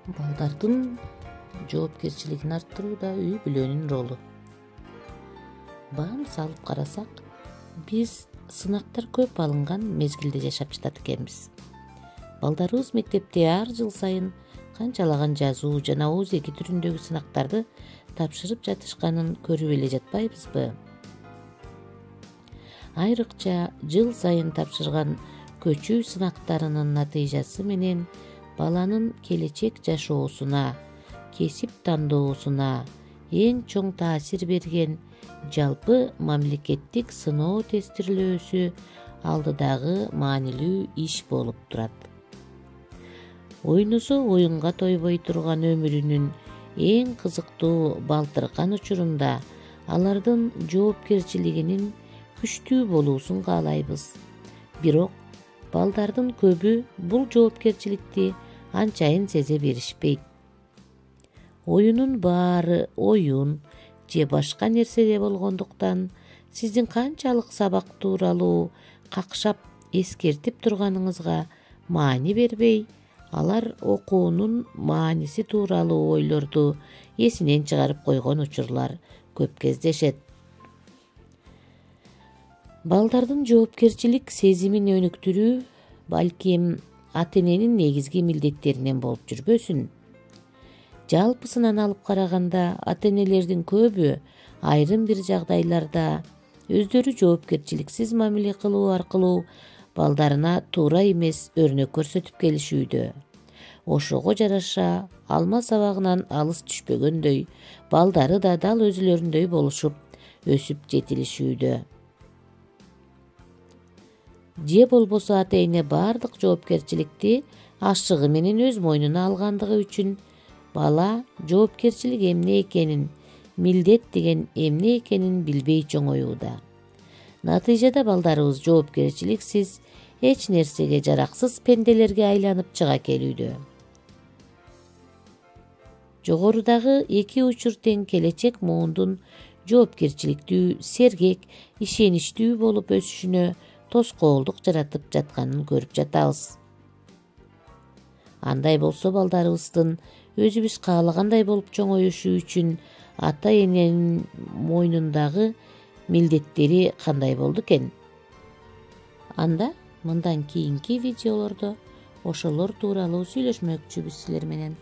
Балдардын жоопкерчилигин арттырууда үй бүлөнүн ролу. Бааны салып карасак, биз сынактар көп алынган мезгилде жашап жатат экенбиз. Балдарыбыз мектепте ар жыл сайын канчалаган жазуу жана ооз эки түрүндөгү сынактарды тапшырып жатышканын көрүп эле жатпайбызбы? Айрыкча жыл сайын тапшырган көчүү сынактарынын натыйжасы менен баланын келечек жашоосуна, кесип тандоосуна эң чоң таасир берген жалпы мамлекеттик сыноо тестирлөөсү алдыдагы маанилүү иш болуп турат. Ойносо оюнга тойбой турган өмүрүнүн эң кызыктуу балтыркан учурунда алардын жоопкерчилигинин күчтүү болуусун каалайбыз. Бирок балдардын көбү бул жоопкерчиликти анчайын сезе беришпейт. Оюнун баары оюн же башка нерседе болгондуктан сиздин канчалык сабак тууралуу какшап эскертип турганыңызга маани бербей, алар окуунун мааниси тууралуу ойлорду эсинен чыгарып койгон учурлар көп кездешет. Балдардын жоопкерчилик сезимин өнүктүрүү балким ата-эненин негизги милдеттеринен болуп жүрбөсүн. Жалпысынан алып караганда, ата-энелердин көбү айрым бир жагдайларда өздөрү жоопкерчиликсиз мамиле кылуу аркылуу балдарына туура эмес өрнөк көрсөтүп келишүүдө. Ошого жараша алма сабагынан алыс түшпөгөндөй, балдары да дал өзүлөрүндөй болушуп, өсүп жетилишүүдө. Же болбосо ата-эне баардык жоопкерчиликти ашыгы менен өз мойнуна алгандыгы үчүн бала жоопкерчилик эмне экенин, милдет деген эмне экенин билбей чоңоюуда. Натыйжада балдарыбыз жоопкерчиликсиз эч нерсеге жараксыз пенделерге айланып чыга келүүдө. Жогорудагы эки учур тең келечек муундун жоопкерчиликтүү, сергек, ишеничтүү болуп өсүшүнө тоскоолдук жаратып жатканын көрүп жатабыз. Андай болсо балдарыбыздын өзүбүз каалагандай болуп чоңоюшу үчүн ата-эненин мойнундагы милдеттери кандай болду экен? Анда мындан кийинки видеолордо ошолор тууралуу сүйлөшмөкчүбүз силер менен.